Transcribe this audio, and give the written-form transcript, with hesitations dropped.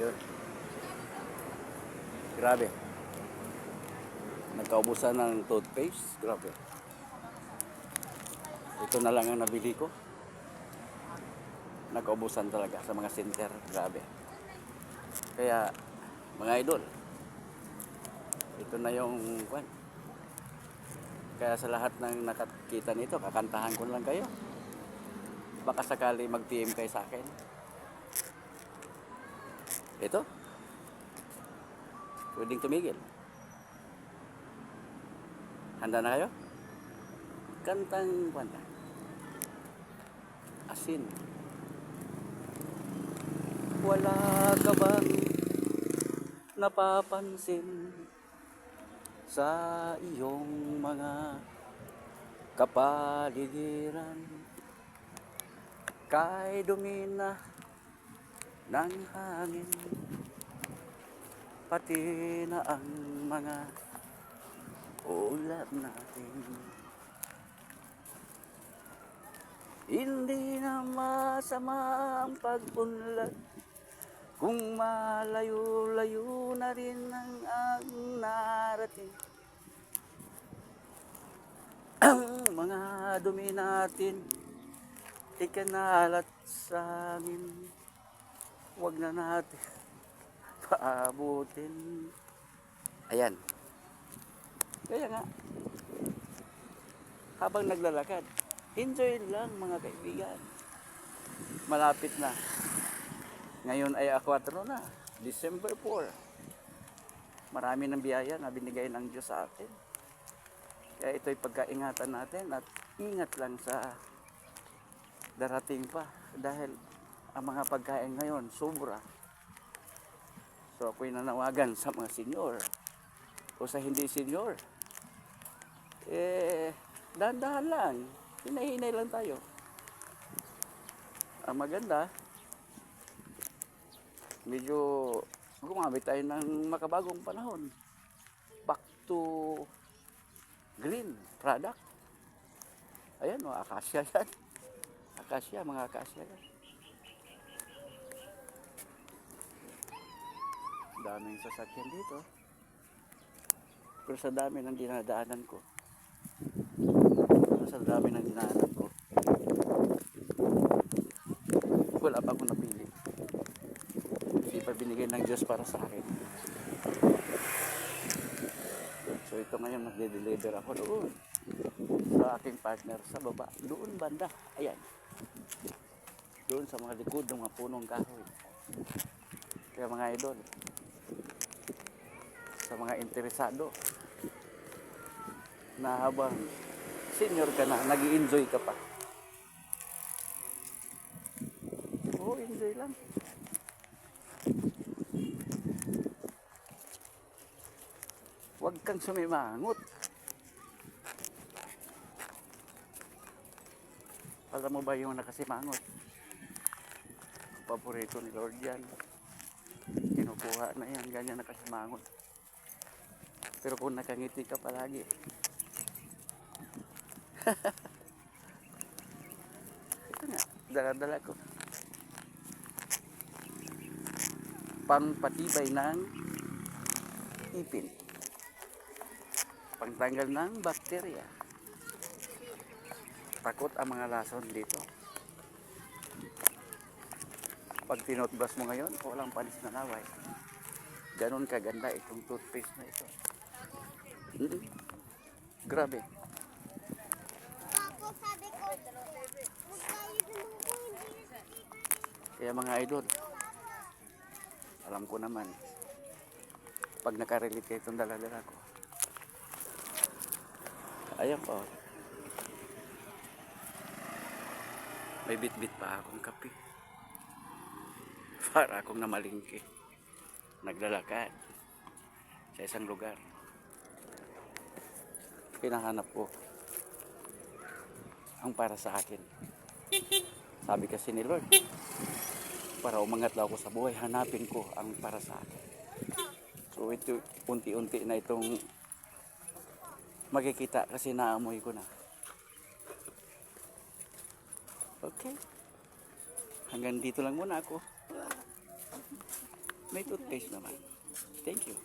Yun. Grabe. Nagkaubusan ng toothpaste. Grabe. Ito na lang ang nabili ko. Nagkaubusan talaga sa mga center. Grabe. Kaya, mga idol, ito na yung kwan. Kaya sa lahat ng nakakita nito, kakantahan ko lang kayo. Baka sakali mag-PM kayo sa akin. Ito. Pwedeng tumigil. Handa na kayo? Kantang kanta. Asin. Wala ka bang napapansin sa iyong mga kapaligiran? Kay dumi na ng hangin, pati na ang mga ulap natin. Hindi na masama ang pag-unlad kung malayo-layo na rin ang narating. Ang mga dumi natin ikanalat sa amin, huwag na natin paabutin. Ayan. Kaya nga, habang naglalakad, enjoy lang mga kaibigan. Malapit na. Ngayon ay 4 na, December 4. Marami ng biyaya na binigay ng Diyos sa atin. Kaya ito'y pagkaingatan natin at ingat lang sa darating pa. Dahil ang mga pagkain ngayon, sobra. So ako'y nanawagan sa mga senyor o sa hindi senyor. Dahan-dahan lang. Hinay-hinay lang tayo. Ang maganda, medyo gumamit tayo ng makabagong panahon. Back to green product. Ayan o, akasya yan. Akasya, mga akasya yan. Daming sasakyan dito. Pero sa dami ng dinadaanan ko, wala pa akong napili. Kasi pa binigay ng Diyos para sa akin. So ito ngayon, magde-deliver ako doon sa aking partner sa baba. Doon banda. Ayan. Doon sa mga likod ng mga punong kahoy. Kaya mga idol, sa mga interesado na habang senior ka na, nag-i-enjoy ka pa. Oo, enjoy lang. Huwag kang sumimangot. Alam mo ba yung nakasimangot? Paborito ni Lord yan. Kinukuha na yan, ganyan nakasimangot. Pero kung nakangiti ka palagi, ito nga, dala-dala ko. Pangpatibay ng ipin. Pangtanggal ng bakterya. Takot ang mga lason dito. Pag tinutbrush mo ngayon, walang panis na laway. Ganon kaganda itong toothpaste na ito. Grabe. Kaya mga idol, alam ko naman, pag nakarelate kayo itong dala-dala ko. Ayan po. May bit-bit pa akong kape. Para akong namalingki. Naglalakad sa isang lugar. Pinahanap ko ang para sa akin. Sabi kasi ni Lord, para umangat lang ako sa buhay, hanapin ko ang para sa akin. So ito, unti-unti na itong makikita kasi naamoy ko na. Okay. Hanggang dito lang muna ako. May toothpaste naman. Thank you.